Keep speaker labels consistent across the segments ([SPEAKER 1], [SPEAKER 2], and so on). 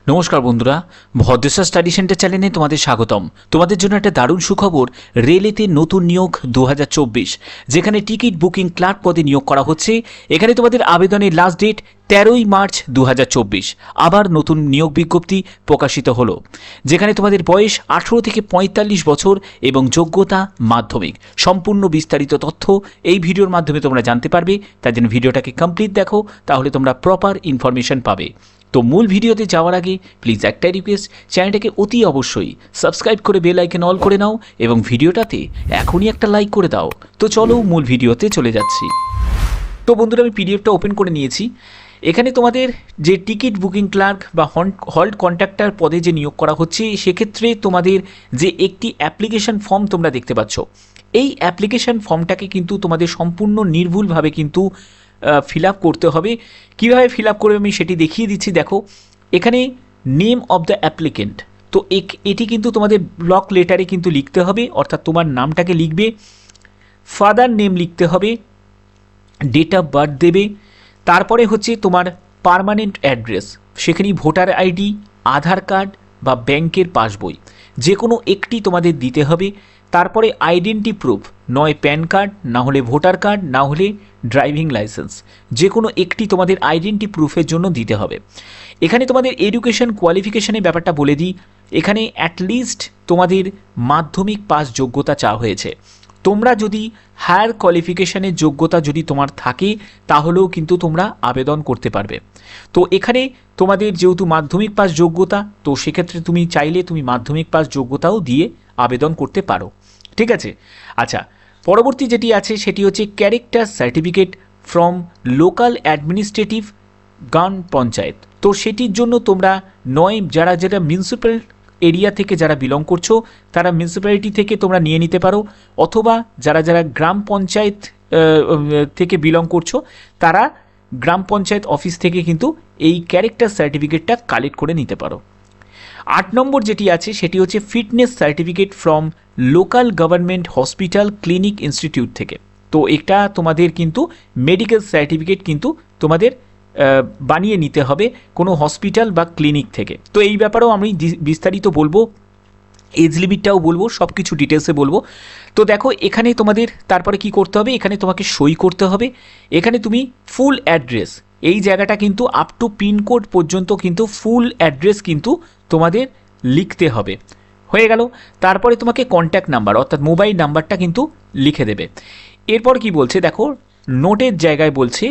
[SPEAKER 1] নমস্কার বন্ধুরা, Bhadreswar study centre চ্যানেলে তোমাদের স্বাগতম। তোমাদের জন্য একটা দারুণ সুখবর, রেলেতে নতুন নিয়োগ 2024, যেখানে টিকিট বুকিং ক্লার্ক পদে নিয়োগ করা হচ্ছে। এখানে তোমাদের আবেদনের লাস্ট ডেট 13ই মার্চ 2024। আবার নতুন নিয়োগ বিজ্ঞপ্তি প্রকাশিত হলো, যেখানে তোমাদের বয়স 18 থেকে 45 বছর এবং যোগ্যতা মাধ্যমিক। সম্পূর্ণ বিস্তারিত তথ্য এই ভিডিওর মাধ্যমে তোমরা জানতে পারবে, তাই জন্য ভিডিওটাকে কমপ্লিট দেখো, তাহলে তোমরা প্রপার ইনফরমেশন পাবে। তো মূল ভিডিওতে যাওয়ার আগে প্লিজ একটাই রিকোয়েস্ট, চ্যানেলটাকে অতি অবশ্যই সাবস্ক্রাইব করে বেল আইকন অল করে নাও এবং ভিডিওটাতে এখনই একটা লাইক করে দাও। তো চলো মূল ভিডিওতে চলে যাচ্ছি। তো বন্ধুরা, আমি পিডিএফটা ওপেন করে নিয়েছি। এখানে তোমাদের যে টিকিট বুকিং ক্লার্ক বা হল্ট কন্ট্রাক্টর পদে যে নিয়োগ করা হচ্ছে, সেক্ষেত্রে তোমাদের যে একটি অ্যাপ্লিকেশন ফর্ম তোমরা দেখতে পাচ্ছ, এই অ্যাপ্লিকেশন ফর্মটাকে কিন্তু তোমাদের সম্পূর্ণ নির্ভুলভাবে কিন্তু ফিল আপ করতে হবে। কীভাবে ফিল আপ করবে আমি সেটি দেখিয়ে দিচ্ছি। দেখো, এখানে নেম অফ দ্য অ্যাপ্লিকেন্ট, তো এটি কিন্তু তোমাদের ব্লক লেটারে কিন্তু লিখতে হবে, অর্থাৎ তোমার নামটাকে লিখবে, ফাদার নেম লিখতে হবে, ডেট অফ বার্থ দেবে, তারপরে হচ্ছে তোমার পার্মানেন্ট অ্যাড্রেস, সেখানেই ভোটার আইডি, আধার কার্ড বা ব্যাংকের পাসবই, যে কোনো একটি তোমাদের দিতে হবে। তারপরে আইডেন্টি প্রুফ, নয় প্যান কার্ড, না হলে ভোটার কার্ড, না হলে ড্রাইভিং লাইসেন্স, যে কোনো একটি তোমাদের আইডেন্টি প্রুফের জন্য দিতে হবে। এখানে তোমাদের এডুকেশন কোয়ালিফিকেশনের ব্যাপারটা বলে দিই। এখানে অ্যাটলিস্ট তোমাদের মাধ্যমিক পাস যোগ্যতা চাওয়া হয়েছে। তোমরা যদি হায়ার কোয়ালিফিকেশানের যোগ্যতা যদি তোমার থাকে, তাহলেও কিন্তু তোমরা আবেদন করতে পারবে। তো এখানে তোমাদের যেহেতু মাধ্যমিক পাস যোগ্যতা, তো সেক্ষেত্রে তুমি চাইলে তুমি মাধ্যমিক পাস যোগ্যতাও দিয়ে আবেদন করতে পারো। ঠিক আছে, আচ্ছা, পরবর্তী যেটি আছে সেটি হচ্ছে character certificate from local administrative গান পঞ্চায়েত। তো সেটির জন্য তোমরা নয় যারা মিউনিসিপ্যাল এরিয়া থেকে যারা বিলং করছো, তারা মিউনিসিপ্যালিটি থেকে তোমরা নিয়ে নিতে পারো, অথবা যারা গ্রাম পঞ্চায়েত থেকে বিলং করছো, তারা গ্রাম পঞ্চায়েত অফিস থেকে কিন্তু এই ক্যারেক্টার সার্টিফিকেটটা কালেক্ট করে নিতে পারো। 8 নম্বর যেটি আছে সেটি হচ্ছে fitness certificate from local government hospital clinic institute থেকে। তো এটা তোমাদের কিন্তু মেডিকেল সার্টিফিকেট কিন্তু তোমাদের বানিয়ে নিতে হবে কোনো হসপিটাল বা ক্লিনিক থেকে। তো এই ব্যাপারেও আমি বিস্তারিত বলবো, এজ লিমিটটাও বলবো, সব কিছু ডিটেলসে বলবো। তো দেখো, এখানে তোমাদের তারপরে কি করতে হবে, এখানে তোমাকে সই করতে হবে। এখানে তুমি ফুল অ্যাড্রেস, এই জায়গাটা কিন্তু আপ টু পিনকোড পর্যন্ত কিন্তু ফুল অ্যাড্রেস কিন্তু তোমাদের লিখতে হবে। হয়ে গেল। তারপরে তোমাকে কন্ট্যাক্ট নাম্বার অর্থাৎ মোবাইল নাম্বারটা কিন্তু লিখে দেবে। এরপর কি বলছে দেখো, নোটের জায়গায় বলছে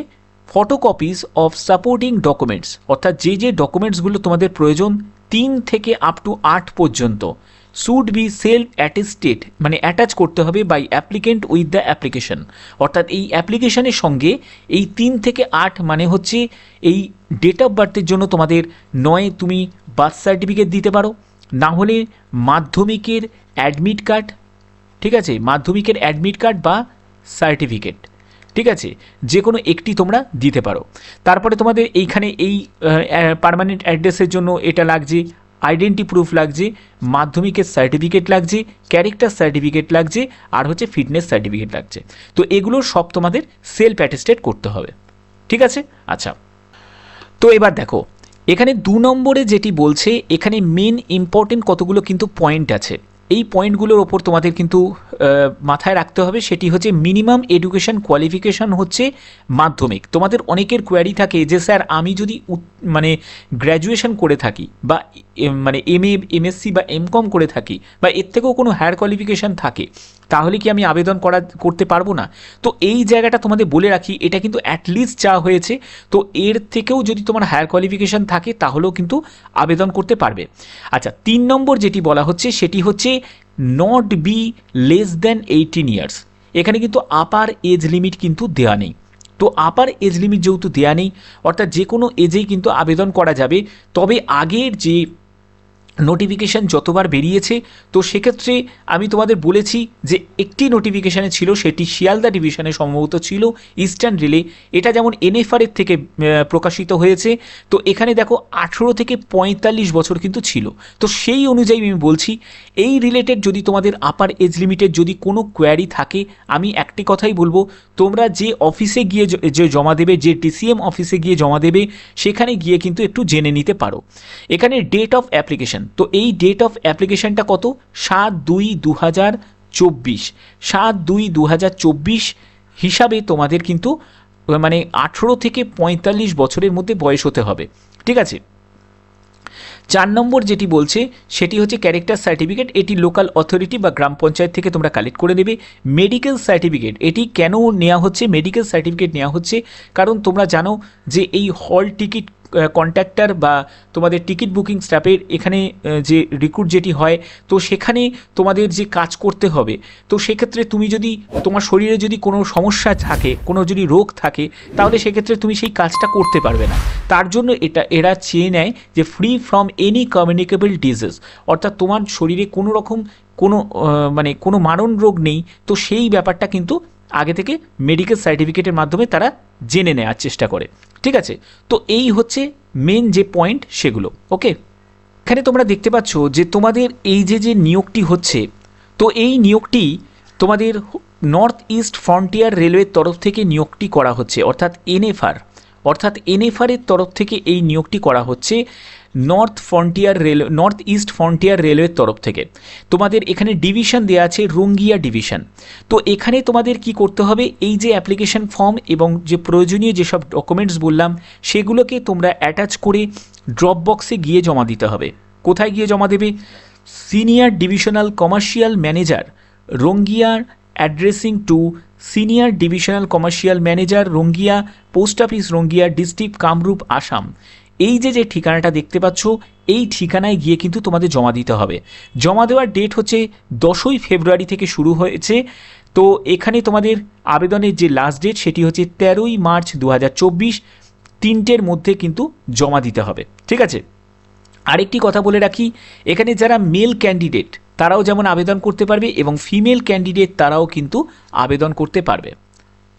[SPEAKER 1] ফটোকপিস অফ সাপোর্টিং ডকুমেন্টস, অর্থাৎ যে ডকুমেন্টসগুলো তোমাদের প্রয়োজন 3 থেকে আপ টু 8 পর্যন্ত, শুড বি সেলফ অ্যাটেস্টেড, মানে অ্যাটাচ করতে হবে by applicant with the application. অর্থাৎ এই অ্যাপ্লিকেশনের সঙ্গে এই 3 থেকে 8 মানে হচ্ছে এই ডেট অফ বার্থের জন্য তোমাদের নয় তুমি বার্থ সার্টিফিকেট দিতে পারো, না হলে মাধ্যমিকের অ্যাডমিট কার্ড, ঠিক আছে, মাধ্যমিকের অ্যাডমিট কার্ড বা সার্টিফিকেট, ঠিক আছে, যে কোনো একটি তোমরা দিতে পারো। তারপরে তোমাদের এইখানে এই পার্মানেন্ট অ্যাড্রেসের জন্য এটা লাগছে, আইডেন্টি প্রুফ লাগছে, মাধ্যমিকের সার্টিফিকেট লাগছে, ক্যারেক্টার সার্টিফিকেট লাগছে, আর হচ্ছে ফিটনেস সার্টিফিকেট লাগছে। তো এগুলো সব তোমাদের সেলফ অ্যাটেস্টেড করতে হবে। ঠিক আছে, আচ্ছা। তো এবার দেখো, এখানে 2 নম্বরে যেটি বলছে, এখানে মেন ইম্পর্টেন্ট কতগুলো কিন্তু পয়েন্ট আছে। এই পয়েন্টগুলোর ওপর তোমাদের কিন্তু মাথায় রাখতে হবে। সেটি হচ্ছে মিনিমাম এডুকেশন কোয়ালিফিকেশান হচ্ছে মাধ্যমিক। তোমাদের অনেকের কোয়ারি থাকে যে স্যার আমি যদি মানে গ্র্যাজুয়েশন করে থাকি বা মানে MA MSc বা MCom করে থাকি বা এর থেকেও কোনো হায়ার কোয়ালিফিকেশান থাকে, তাহলে কি আমি আবেদন করতে পারবো না? তো এই জায়গাটা তোমাদের বলে রাখি, এটা কিন্তু অ্যাটলিস্ট চাওয়া হয়েছে। তো এর থেকেও যদি তোমার হায়ার কোয়ালিফিকেশান থাকে তাহলেও কিন্তু আবেদন করতে পারবে। আচ্ছা, 3 নম্বর যেটি বলা হচ্ছে সেটি হচ্ছে not be less than 18 years. এখানে কিন্তু আপার এজ লিমিট কিন্তু দেওয়া নেই। তো আপার এজ লিমিট যেহেতু দেওয়া নেই, অর্থাৎ যে কোনো এজেই কিন্তু আবেদন করা যাবে। তবে আগের যে নোটিফিকেশান যতবার বেরিয়েছে, তো সেক্ষেত্রে আমি তোমাদের বলেছি যে একটি নোটিফিকেশানে ছিল, সেটি শিয়ালদা ডিভিশনে সম্ভবত ছিল, ইস্টার্ন রেলে। এটা যেমন এনএফআরের থেকে প্রকাশিত হয়েছে, তো এখানে দেখো 18 থেকে 45 বছর কিন্তু ছিল। তো সেই অনুযায়ী আমি বলছি, এই রিলেটেড যদি তোমাদের আপার এজ লিমিটের যদি কোনো কোয়ারি থাকে, আমি একটি কথাই বলবো, তোমরা যে অফিসে গিয়ে যে জমা দেবে, যে ডিসিএম অফিসে গিয়ে জমা দেবে, সেখানে গিয়ে কিন্তু একটু জেনে নিতে পারো। এখানে ডেট অফ অ্যাপ্লিকেশন, তো এই ডেট অফ অ্যাপ্লিকেশনটা কত? 7/2/2024, 7/2/2024 হিসাবে তোমাদের কিন্তু মানে 18 থেকে 45 বছরের মধ্যে বয়স হতে হবে, ঠিক আছে। 4 নম্বর যেটি বলছে সেটি হচ্ছে ক্যারেক্টার সার্টিফিকেট। এটি লোকাল অথরিটি বা গ্রাম পঞ্চায়েত থেকে তোমরা কালেক্ট করে নেবে। মেডিকেল সার্টিফিকেট, এটি কেন নেওয়া হচ্ছে? মেডিকেল সার্টিফিকেট নেওয়া হচ্ছে কারণ তোমরা জানো যে এই হল টিকিট কন্ট্রাক্টর বা তোমাদের টিকিট বুকিং স্টাফের এখানে যে রিক্রুট যেটি হয়, তো সেখানে তোমাদের যে কাজ করতে হবে, তো সেক্ষেত্রে তুমি যদি তোমার শরীরে যদি কোনো সমস্যা থাকে, কোনো যদি রোগ থাকে, তাহলে সেক্ষেত্রে তুমি সেই কাজটা করতে পারবে না। তার জন্য এরা চেয়ে নেয় যে free from any communicable disease, অর্থাৎ তোমার শরীরে কোনো রকম কোনো মারণ রোগ নেই, তো সেই ব্যাপারটা কিন্তু আগে থেকে মেডিকেল সার্টিফিকেটের মাধ্যমে তারা জেনে নেওয়ার চেষ্টা করে, ঠিক আছে। তো এই হচ্ছে মেন যে পয়েন্ট সেগুলো, ওকে। এখানে তোমরা দেখতে পাচ্ছ যে তোমাদের এই যে নিয়োগটি হচ্ছে, তো এই নিয়োগটি তোমাদের নর্থ ইস্ট ফ্রন্টিয়ার রেলওয়ের তরফ থেকে নিয়োগটি করা হচ্ছে, অর্থাৎ এনএফআরের তরফ থেকে এই নিয়োগটি করা হচ্ছে নর্থ ইস্ট ফ্রন্টিয়ার রেলওয়ের তরফ থেকে। তোমাদের এখানে ডিভিশন দেওয়া আছে রঙ্গিয়া ডিভিশন। তো এখানে তোমাদের কি করতে হবে, এই যে অ্যাপ্লিকেশন ফর্ম এবং যে প্রয়োজনীয় যেসব ডকুমেন্টস বললাম, সেগুলোকে তোমরা অ্যাটাচ করে ড্রপ বক্সে গিয়ে জমা দিতে হবে। কোথায় গিয়ে জমা দেবে? সিনিয়র ডিভিশনাল কমার্শিয়াল ম্যানেজার রঙ্গিয়ার, addressing to senior divisional commercial manager Rangia, post office Rangia, district Kamrup, Assam. এই যে ঠিকানাটা দেখতে পাচ্ছ, এই ঠিকানায় গিয়ে কিন্তু তোমাদের জমা দিতে হবে। জমা দেওয়ার ডেট হচ্ছে 10ই ফেব্রুয়ারি থেকে শুরু হয়েছে। তো এখানে তোমাদের আবেদনের যে লাস্ট ডেট সেটি হচ্ছে 13ই মার্চ 2024, 3টের মধ্যে কিন্তু জমা দিতে হবে, ঠিক আছে। আরেকটি কথা বলে রাখি, এখানে যারা মেল ক্যান্ডিডেট তারাও যেমন আবেদন করতে পারবে এবং ফিমেল ক্যান্ডিডেট তারাও কিন্তু আবেদন করতে পারবে,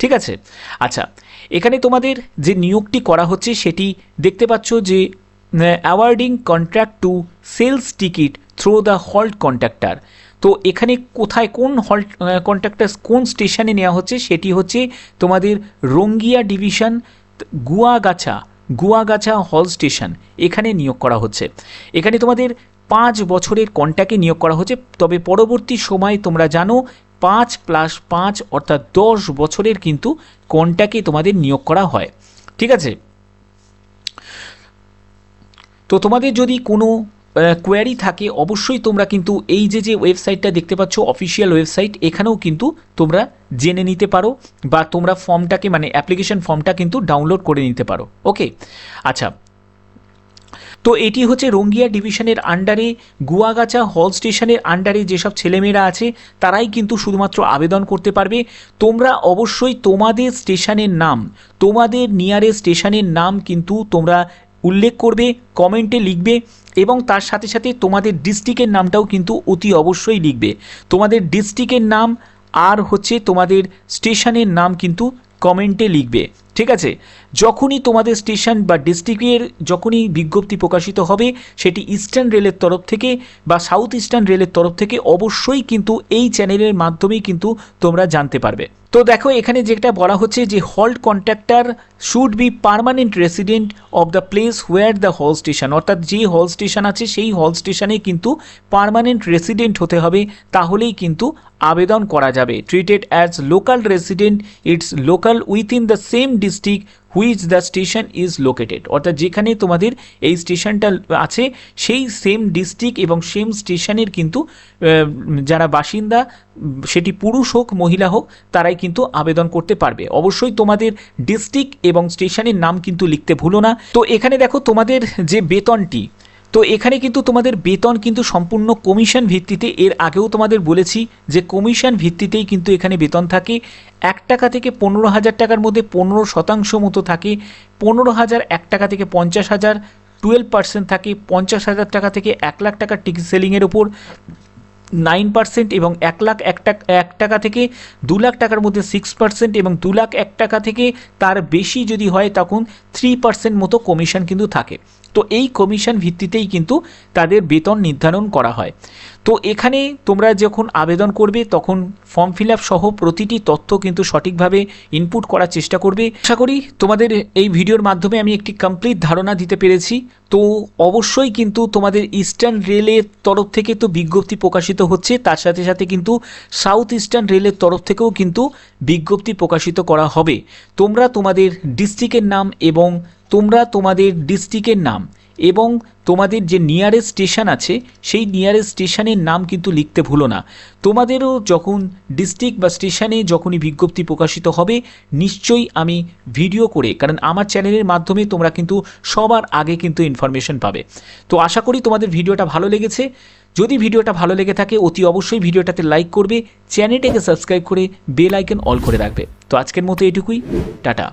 [SPEAKER 1] ঠিক আছে। আচ্ছা, এখানে তোমাদের যে নিয়োগটি করা হচ্ছে সেটি দেখতে পাচ্ছ যে awarding contract to sales ticket through the halt contractor. তো এখানে কোথায় কোন হল্ট কন্ট্রাক্টর কোন স্টেশনে নেওয়া হচ্ছে, সেটি হচ্ছে তোমাদের রঙ্গিয়া ডিভিশন গুয়াগাছা হল স্টেশন, এখানে নিয়োগ করা হচ্ছে। এখানে তোমাদের 5 বছরের কন্ট্রাক্টে নিয়োগ করা হচ্ছে, তবে পরবর্তী সময় তোমরা জানো 5+5 অর্থাৎ 10 বছরের কিন্তু কন্ট্রাক্টে তোমাদের নিয়োগ করা হয়, ঠিক আছে। তো তোমাদের যদি কোনো কোয়ারি থাকে, অবশ্যই তোমরা কিন্তু এই যে ওয়েবসাইটটা দেখতে পাচ্ছ অফিসিয়াল ওয়েবসাইট, এখানেও কিন্তু তোমরা জেনে নিতে পারো বা তোমরা ফর্মটাকে অ্যাপ্লিকেশন ফর্মটা কিন্তু ডাউনলোড করে নিতে পারো, ওকে। আচ্ছা, তো এটি হচ্ছে রঙ্গিয়া ডিভিশনের আন্ডারে গুয়াগাছা হল স্টেশনের আন্ডারে যেসব ছেলেমেয়েরা আছে তারাই কিন্তু শুধুমাত্র আবেদন করতে পারবে। তোমরা অবশ্যই তোমাদের স্টেশনের নাম, তোমাদের নিয়ারেস্ট স্টেশনের নাম কিন্তু তোমরা উল্লেখ করবে, কমেন্টে লিখবে এবং তার সাথে সাথে তোমাদের ডিস্ট্রিক্টের নামটাও কিন্তু অতি অবশ্যই লিখবে। তোমাদের ডিস্ট্রিক্টের নাম আর হচ্ছে তোমাদের স্টেশনের নাম কিন্তু কমেন্টে লিখবে, ঠিক আছে। যখনই তোমাদের স্টেশন বা ডিস্ট্রিক্টের যখনই বিজ্ঞপ্তি প্রকাশিত হবে, সেটি ইস্টার্ন রেলের তরফ থেকে বা সাউথ ইস্টার্ন রেলের তরফ থেকে অবশ্যই কিন্তু এই চ্যানেলের মাধ্যমেই কিন্তু তোমরা জানতে পারবে। তো দেখো এখানে যেটা বলা হচ্ছে যে halt contractor should be permanent resident of the place where the hall station, অর্থাৎ যে হল স্টেশন আছে সেই হল স্টেশনে কিন্তু পার্মানেন্ট রেসিডেন্ট হতে হবে, তাহলেই কিন্তু আবেদন করা যাবে। Treated as local resident, it's local within the same district which the station is located, অর্থাৎ যেখানে তোমাদের এই স্টেশনটা আছে সেই সেম ডিস্ট্রিক্ট এবং সেম স্টেশনের কিন্তু যারা বাসিন্দা, সেটি পুরুষ হোক মহিলা হোক, তারাই কিন্তু আবেদন করতে পারবে। অবশ্যই তোমাদের ডিস্ট্রিক্ট এবং স্টেশনের নাম কিন্তু লিখতে ভুলো না। তো এখানে দেখো তোমাদের যে বেতনটি, তো এখানে কিন্তু তোমাদের বেতন কিন্তু সম্পূর্ণ কমিশন ভিত্তিতে, এর আগেও তোমাদের বলেছি যে কমিশন ভিত্তিতেই কিন্তু এখানে বেতন থাকে। 1 টাকা থেকে 15,000 টাকার মধ্যে 15% মতো থাকে, 15,001 টাকা থেকে 50,000, 12% থাকে, 50,000 টাকা থেকে 1 লাখ টাকার টিকিট সেলিংয়ের ওপর 9% এবং 1 টাকা থেকে 2 লাখ টাকার মধ্যে 6% এবং 2 লাখ 1 টাকা থেকে তার বেশি যদি হয় তখন 3% মতো কমিশন কিন্তু থাকে। তো এই কমিশন ভিত্তিতেই কিন্তু তাদের বেতন নির্ধারণ করা হয়। তো এখানে তোমরা যখন আবেদন করবে তখন ফর্ম ফিল আপ সহ প্রতিটি তথ্য কিন্তু সঠিকভাবে ইনপুট করার চেষ্টা করবে। আশা করি তোমাদের এই ভিডিওর মাধ্যমে আমি একটি কমপ্লিট ধারণা দিতে পেরেছি। তো অবশ্যই কিন্তু তোমাদের ইস্টার্ন রেলের তরফ থেকে তো বিজ্ঞপ্তি প্রকাশিত হচ্ছে, তার সাথে সাথে কিন্তু সাউথ ইস্টার্ন রেলের তরফ থেকেও কিন্তু বিজ্ঞপ্তি প্রকাশিত করা হবে। তোমরা তোমাদের ডিস্ট্রিক্টের নাম এবং তোমাদের যে নিয়ারেস্ট স্টেশন আছে সেই নিয়ারেস্ট স্টেশনের নাম কিন্তু লিখতে ভুলো না। তোমাদেরও যখন ডিস্ট্রিক্ট বা স্টেশনে যখনই বিজ্ঞপ্তি প্রকাশিত হবে নিশ্চয়ই আমি ভিডিও করে, কারণ আমার চ্যানেলের মাধ্যমে তোমরা কিন্তু সবার আগে কিন্তু ইনফরমেশন পাবে। তো আশা করি তোমাদের ভিডিওটা ভালো লেগেছে। যদি ভিডিওটা ভালো লেগে থাকে অতি অবশ্যই ভিডিওটাতে লাইক করবে, চ্যানেলটাকে সাবস্ক্রাইব করে বেল আইকন অল করে রাখবে। তো আজকের মতো এটুকুই, টাটা।